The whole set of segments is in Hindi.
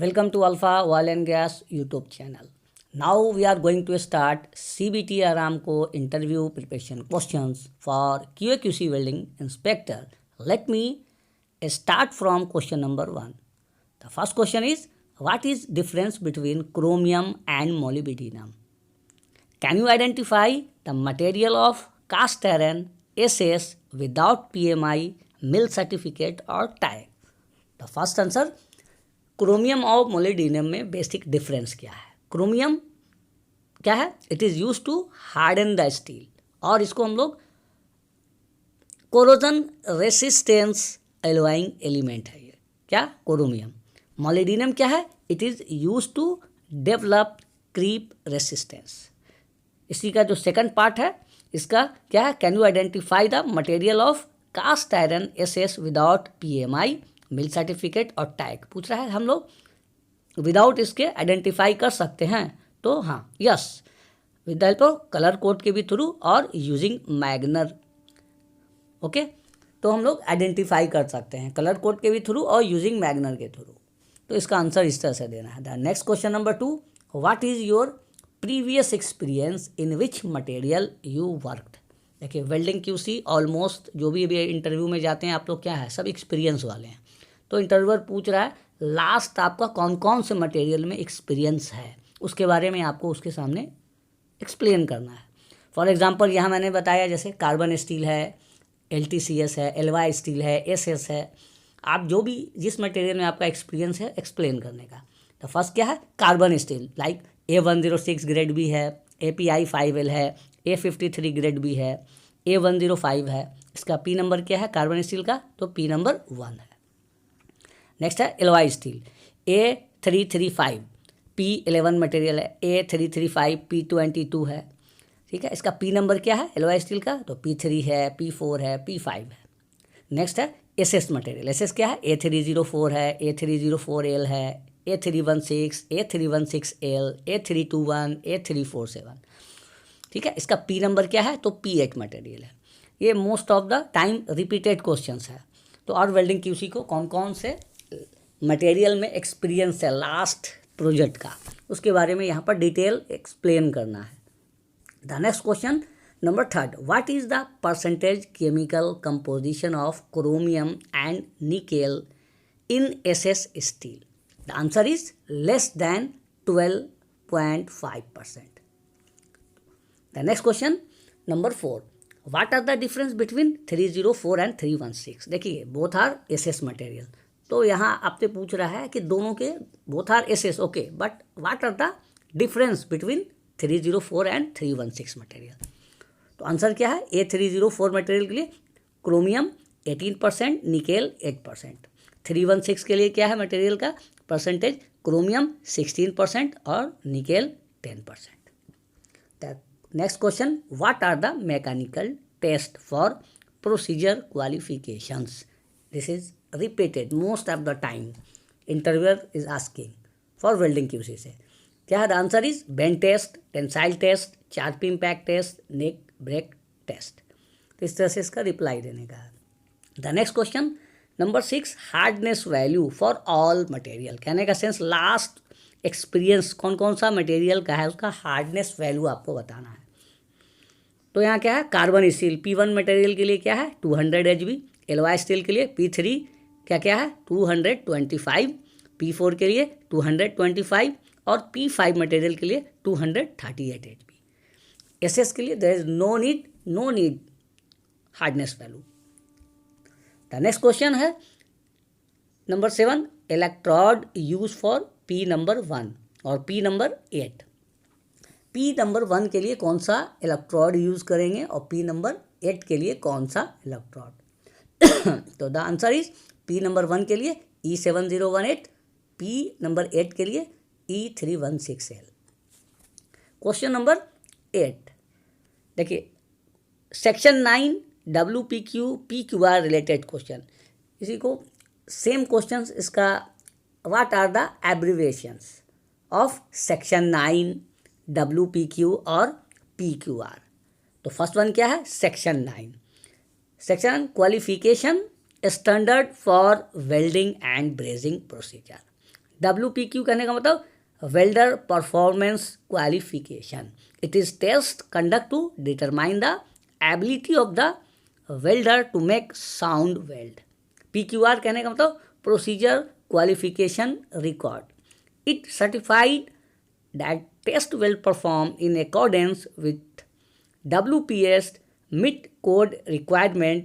Welcome to Alpha Oil and Gas YouTube channel. Now we are going to start CBT Aramco interview preparation questions for QAQC welding inspector. Let me start from question number 1. The first question is, what is difference between chromium and molybdenum? Can you identify the material of cast iron SS without PMI, mill certificate or tag? The first answer, chromium और मोलिब्डेनम में बेसिक डिफरेंस क्या है। क्रोमियम क्या है? It is use to harden the steel, और इसको हम लोग कोरोजन रेसिस्टेंस एलोइंग एलिमेंट है ये क्या, क्रोमियम। मोलिब्डेनम क्या है? It is use to develop creep resistance. इसी का जो सेकंड पार्ट है इसका क्या है, can you identify the material of cast iron SS without PMI, mill certificate और टैग पूछ रहा है। हम लोग विदाउट इसके आइडेंटिफाई कर सकते हैं, तो हाँ, yes, with the help of colour code के भी थ्रू और यूजिंग मैग्नर। ओके, तो हम लोग आइडेंटिफाई कर सकते हैं कलर कोड के भी थ्रू और यूजिंग मैग्नर के थ्रू। तो इसका आंसर इस तरह से देना है। The next question number 2, what is your previous experience in which material you worked. देखिए, वेल्डिंग QC ऑलमोस्ट जो भी अभी इंटरव्यू में जाते हैं आप लोग क्या है, सब एक्सपीरियंस वाले हैं। तो इंटरव्यूअर पूछ रहा है लास्ट आपका कौन कौन से मटेरियल में एक्सपीरियंस है, उसके बारे में आपको उसके सामने एक्सप्लेन करना है। फॉर एग्जांपल यहाँ मैंने बताया जैसे कार्बन स्टील है, LTCS है, LY स्टील है, SS है। आप जो भी जिस मटेरियल में आपका एक्सपीरियंस है एक्सप्लेन करने का। तो फर्स्ट क्या है, carbon steel, like A106 grade भी है, API 5L है, A53 ग्रेड भी है, A105 है। इसका P नंबर क्या है कार्बन स्टील का, तो P नंबर 1 है। नेक्स्ट है LY steel, A335 P11 material है, A335 P22 है। ठीक है, इसका P नंबर क्या है LY स्टील का, तो P3 है, P4 है, P5 है। नेक्स्ट है SS मटेरियल, SS क्या है, A304 है, A304L है, A316, A316L, A321, A347। ठीक है, इसका P नंबर क्या है, तो P8 मटेरियल है। ये most of the time repeated questions है। तो और वेल्डिंग QC को कौन कौन से मटेरियल में एक्सपीरियंस है लास्ट प्रोजेक्ट का, उसके बारे में यहाँ पर डिटेल एक्सप्लेन करना है। The next question number 3, what is the percentage chemical composition of chromium and nickel in SS steel. The answer is less than 12.5%। The next question number 4, what are the difference between 304 and 316। देखिए, बोथ आर SS मटेरियल। तो यहाँ आपसे पूछ रहा है कि दोनों के both are SS, okay, but what are the difference between 304 and 316 material. तो आंसर क्या है, A304 मटेरियल के लिए क्रोमियम 18%, निकेल 8%। 316 के लिए क्या है मटेरियल का परसेंटेज, क्रोमियम 16% और nickel 10%। Next question, what are the mechanical test for procedure qualifications. This is repeated most of the time interviewer is asking for welding QC से। क्या है, the answer is bend test, tensile test, Charpy impact test, nick break test. तो इस तरह से इसका रिप्लाई देने का है। The next question number 6, hardness value for all material. कहने का सेंस लास्ट एक्सपीरियंस कौन कौन सा मटेरियल का है उसका हार्डनेस वैल्यू आपको बताना है। तो यहाँ क्या है, कार्बन स्टील P1 मटेरियल के लिए क्या है 200 HB, LY स्टील के लिए P3 क्या है 225, P4 के लिए 225 और P5 मटेरियल के लिए 238 HB। SS के लिए there is no need hardness value. The next question है number 7, electrode use for P number 1 और P नंबर 8। P नंबर 1 के लिए कौन सा इलेक्ट्रोड यूज करेंगे और P नंबर 8 के लिए कौन सा इलेक्ट्रोड। तो the answer is P number 1 के लिए E7018, P नंबर 8 के लिए E316L। क्वेश्चन नंबर 8, देखिए, section 9 WPQ PQR related question. इसी को सेम क्वेश्चन इसका, what are the abbreviations of section 9 WPQ और PQR। तो फर्स्ट वन क्या है, section 9, section qualification standard for welding and brazing procedure. WPQ कहने का मतलब welder performance qualification. It is test conduct to determine the ability of the welder to make sound weld. PQR कहने का मतलब procedure qualification record. It certified that test well perform in accordance with WPS meet code requirement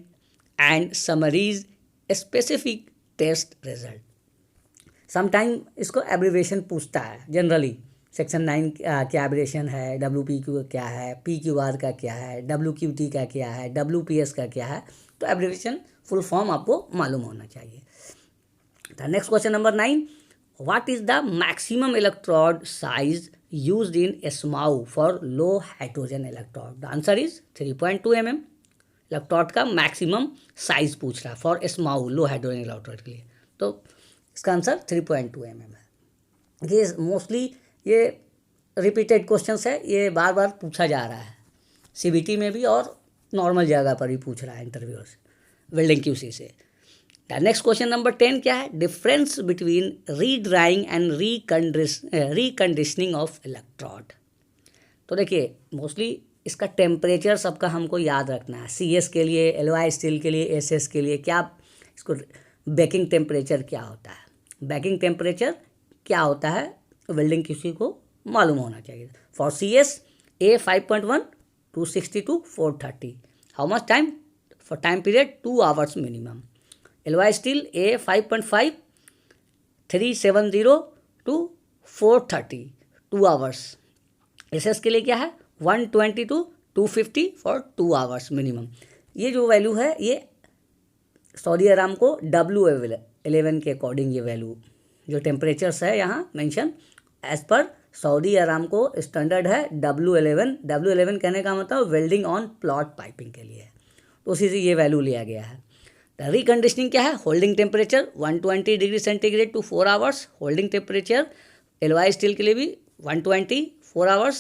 and summaries specific test result. Sometime इसको एब्रीवेशन पूछता है जनरली. सेक्शन 9 क्या एब्रीवेशन है, WPQ क्या है, PQR का क्या है, WQT का क्या है, WPS का क्या है. तो एब्रीवेशन फुल फॉर्म आपको मालूम होना चाहिए. The next question number 9. What is the maximum electrode size used in SMAU for low hydrogen electrode? The answer is 3.2 mm. Electrode का मैक्सिमम साइज पूछ रहा है for SMAU low hydrogen electrode के लिए. तो इसका आंसर 3.2 mm है. ये मोस्टली ये रिपीटेड क्वेश्चंस है, ये बार बार पूछा जा रहा है CBT में भी और नॉर्मल जगह पर भी पूछ रहा है इंटरव्यूअर्स वेल्डिंग QC से. द नेक्स्ट क्वेश्चन नंबर 10 क्या है? Difference between redrying and reconditioning of electrode. तो देखिए मोस्टली इसका टेम्परेचर सबका हमको याद रखना है. CS के लिए, एलॉय स्टील के लिए, SS के लिए क्या इसको बेकिंग टेम्परेचर क्या होता है, बेकिंग टेम्परेचर क्या होता है वेल्डिंग QC को मालूम होना चाहिए. For CS A 5.1 262 430. How much time? For time period 2 hours minimum. Alloy steel A 5.5 370 to 430 2 hours. SS के लिए क्या है 120 to 250 फॉर 2 hours मिनिमम. ये जो वैल्यू है ये सऊदी अराम को W11 के अकॉर्डिंग ये वैल्यू जो टेम्परेचर्स है यहाँ मेंशन एज पर सऊदी अराम को स्टैंडर्ड है W11 कहने का मतलब वेल्डिंग ऑन प्लॉट पाइपिंग के लिए. तो उसी से ये वैल्यू लिया गया है. रिकंडीशनिंग क्या है? Holding temperature 120 degree centigrade to 4 hours. Holding temperature alloy steel के लिए भी 120 4 hours.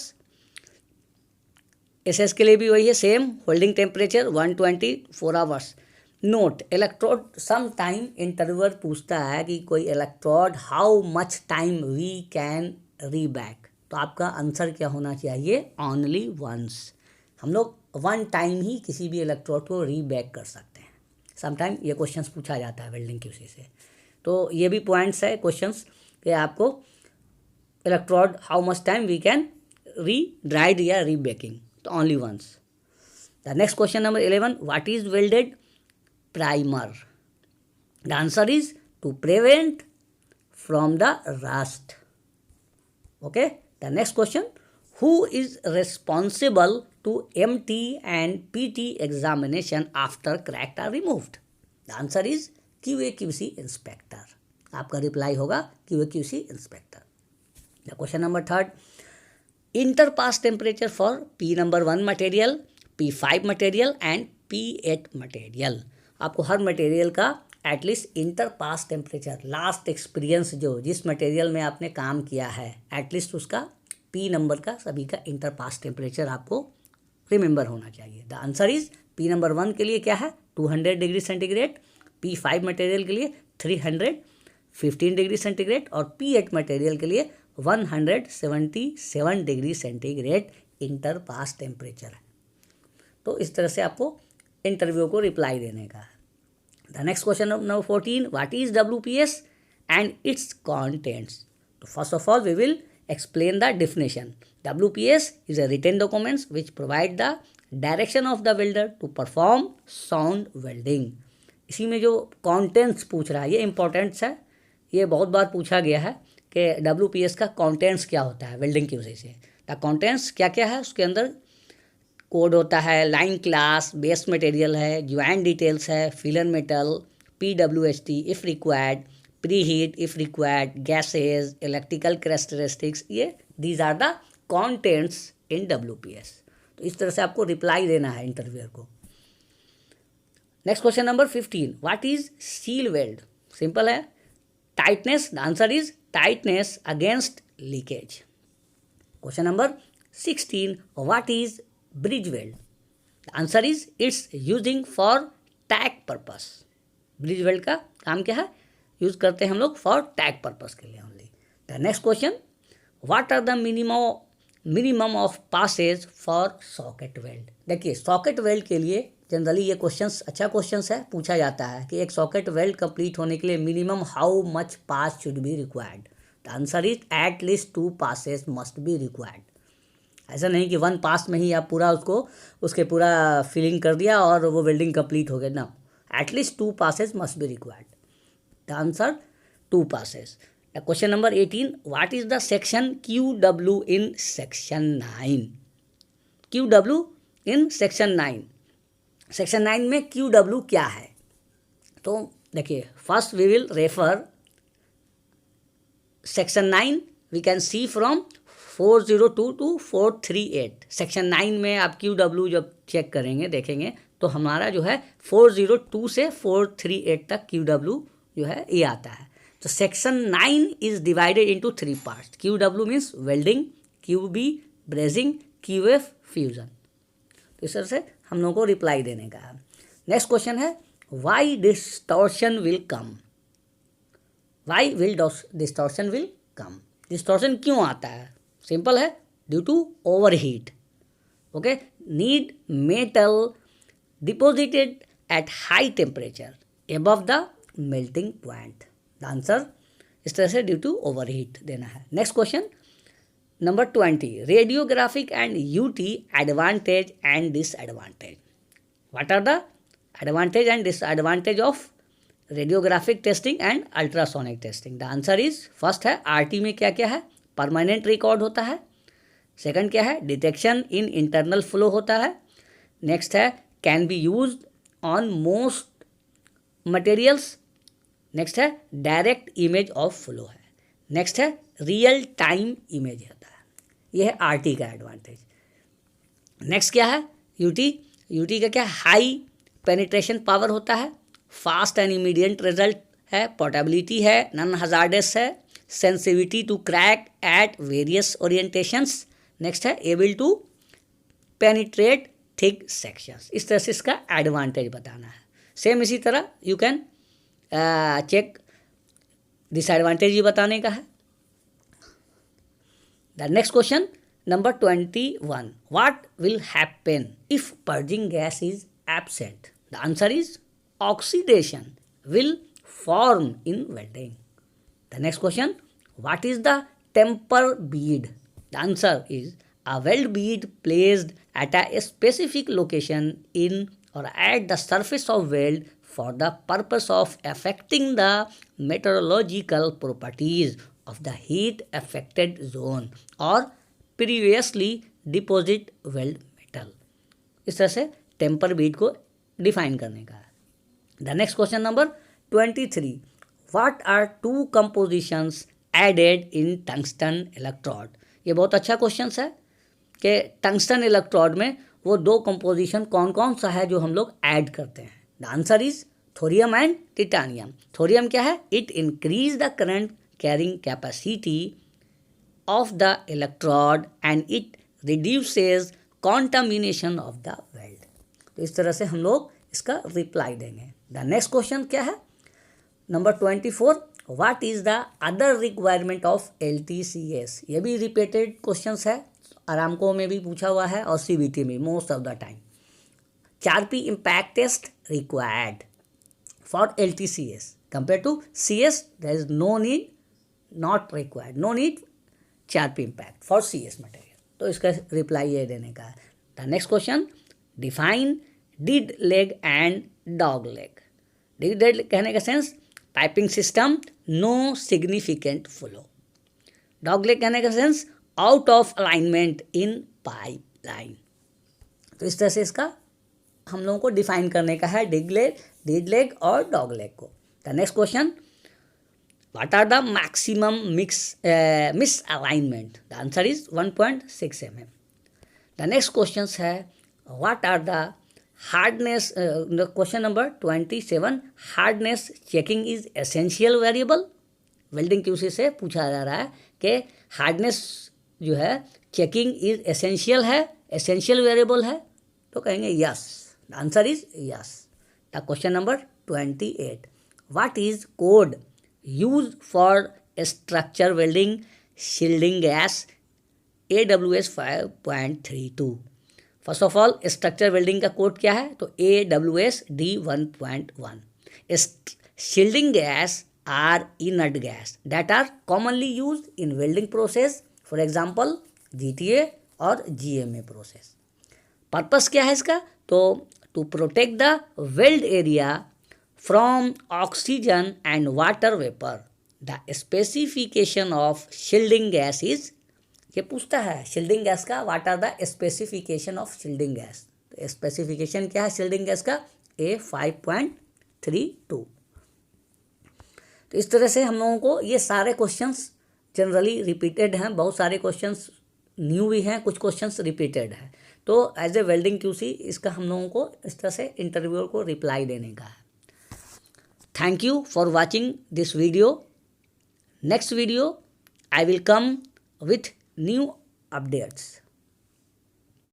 SS के लिए भी वही है same holding temperature 120 4 hours. Note electrode some time interviewer पूछता है कि कोई electrode how much time we can rebake. तो आपका आंसर क्या होना चाहिए? Only once. हम लोग 1 टाइम ही किसी भी इलेक्ट्रोड को रीबैक कर सकते हैं. समटाइम ये क्वेश्चंस पूछा जाता है वेल्डिंग QC से. तो ये भी पॉइंट्स है क्वेश्चंस कि आपको electrode how much time we can redried या रीबेकिंग. तो only once. The next question number 11. What is welded primer? The answer is to prevent from the rust. Okay. The next question. Who is responsible to MT and PT examination after cracked are removed? The answer is QA/QC inspector. आपका रिप्लाई होगा QA/QC inspector. The question number 3. Interpass temperature for P number 1 material, P5 material and P8 material. आपको हर मटेरियल का at least interpass temperature last experience जो जिस मटेरियल में आपने काम किया है एटलीस्ट उसका P नंबर का सभी का इंटरपास टेम्परेचर आपको रिमेंबर होना चाहिए. The answer is P number 1 के लिए क्या है 200 डिग्री सेंटीग्रेड, P5 मटेरियल के लिए 315 डिग्री सेंटीग्रेड और P8 मटेरियल के लिए 177 डिग्री सेंटीग्रेड इंटरपास टेम्परेचर है. तो इस तरह से आपको इंटरव्यू को रिप्लाई देने का है. The next question number 14. What is WPS and its contents? तो first of all we will explain the definition. WPS is a written documents which provide the direction of the welder to perform sound welding. इसी में जो contents पूछ रहा है ये importance है. ये बहुत बार पूछा गया है कि WPS का contents क्या होता है वेल्डिंग QC से. द contents क्या क्या है उसके अंदर कोड होता है, लाइन क्लास, बेस मटेरियल है, ज्वाइन डिटेल्स है, filler metal, PWHT if required, preheat if required, gases, electrical characteristics. ये these are the contents in WPS. तो इस तरह से आपको रिप्लाई देना है इंटरव्यूअर को. Next question number 15. What is seal weld? Simple है tightness. The answer is tightness against leakage. Question number 16. What is bridge weld? The answer is its using for tag purpose. Bridge weld का काम क्या है? यूज़ करते हैं हम लोग फॉर टैग पर्पस के लिए only. The next question, what are the minimum of passes for socket weld. देखिए सॉकेट वेल्ड के लिए जनरली ये क्वेश्चंस अच्छा क्वेश्चंस है, पूछा जाता है कि एक सॉकेट वेल्ड कंप्लीट होने के लिए minimum how much pass should be required. The answer is at least 2 passes must be required. ऐसा नहीं कि 1 पास में ही आप पूरा उसके पूरा फिलिंग कर दिया और वो वेल्डिंग कंप्लीट हो गया ना, at least 2 passes must be required. The answer 2 passes. Question number 18. What is the section QW in section 9? QW in section 9. Section 9 में QW क्या है? तो देखिए first we will refer section 9 we can see from 402 to 438। Section 9 में आप QW जब चेक करेंगे देखेंगे तो हमारा जो है 402 से 438 तक QW जो है ये आता है। तो section 9 is divided into 3 parts. QW means welding, QB brazing, QF fusion. तो इस तरह से हम लोगों को रिप्लाई देने का है। नेक्स्ट क्वेश्चन है why distortion will come. Why will distortion will come. Distortion क्यों आता है? सिंपल है, due to over heat. Okay, need metal deposited at high temperature above the melting point. The answer इस तरह से ड्यू टू ओवर हीट देना है। Next question number 20, radiographic and UT advantage and disadvantage. What are the advantage and disadvantage of radiographic testing and ultrasonic testing? The answer is first है आरटी में क्या क्या है, परमानेंट रिकॉर्ड होता है। सेकंड क्या है, डिटेक्शन इन इंटरनल फ्लो होता है। नेक्स्ट है can be used on most materials. Next है डायरेक्ट इमेज ऑफ फ्लो है। नेक्स्ट है रियल टाइम इमेज होता है। यह है आरटी का एडवांटेज। नेक्स्ट क्या है, यूटी। यूटी का क्या, हाई पेनिट्रेशन पावर होता है, फास्ट एंड इमीडिएट रिजल्ट है, पोर्टेबिलिटी है, नॉन हजार्डस है, sensitivity to crack at various orientations. Next है able to penetrate thick sections. इस तरह से इसका एडवांटेज बताना है। सेम इसी तरह यू कैन चेक डिसएडवांटेज ही बताने का है। The next question number 21, what will happen if purging gas is absent? The answer is oxidation will form in welding. The next question, what is the temper bead? The answer is a weld bead placed at a specific location in or at the surface of weld for the purpose of affecting the meteorological properties of the heat affected zone or previously deposit weld metal। इस तरह से टेम्पर बीड को डिफाइन करने का है। The next question number 23, what are 2 compositions added in tungsten electrode? ये बहुत अच्छा क्वेश्चन है कि टंगस्टन इलेक्ट्रोड में वो 2 कंपोजिशन कौन कौन सा है जो हम लोग ऐड करते हैं? The answer is thorium and titanium. Thorium क्या है, it increase the current carrying capacity of the electrode and it reduces contamination of the weld. तो इस तरह से हम लोग इसका रिप्लाई देंगे। द नेक्स्ट क्वेश्चन क्या है, number 24, what is the other requirement of LTCS? ये भी रिपीटेड क्वेश्चन है, आरामको में भी पूछा हुआ है और CBT में most of the time. 4P impact test required for LTCS compare to CS, there is no need, not required, no need 4P impact for CS material. तो इसका रिप्लाई ये देने का है। The next question, define dead leg and dog leg. Dead leg कहने का sense piping system, no significant flow. Dog leg कहने का sense out of alignment in pipeline. तो इस तरह से इसका हम लोगों को डिफाइन करने का है डिड लेग और डॉग लेग को। The next question, what are the maximum misalignment? The answer is 1.6 mm। The next question है what are the hardness? Question number 27, hardness checking is essential variable. Welding QC से पूछा जा रहा है कि हार्डनेस जो है चेकिंग इज एसेंशियल है, एसेंशियल वेरिएबल है? तो कहेंगे yes. The answer is yes. The question number 28, what is code use for structure welding shielding gas AWS 5.32। First of all structure welding का कोड क्या है, तो AWS D1.1। Shielding gas are inert gas that are commonly use in welding process, for example GTA और GMA प्रोसेस। पर्पस क्या है इसका, तो to protect the weld area from oxygen and water vapour. The specification of shielding gas is, ये पूछता है शील्डिंग गैस का, what are the specification of shielding gas. तो स्पेसिफिकेशन क्या है शील्डिंग गैस का, A5.32। तो इस तरह से हम लोगों को ये सारे क्वेश्चंस जनरली रिपीटेड हैं, बहुत सारे क्वेश्चंस न्यू भी हैं, कुछ क्वेश्चंस रिपीटेड हैं। तो एज ए वेल्डिंग QC इसका हम लोगों को इस तरह से इंटरव्यूअर को रिप्लाई देने का है। Thank you for watching this video. Next video I will come with new updates.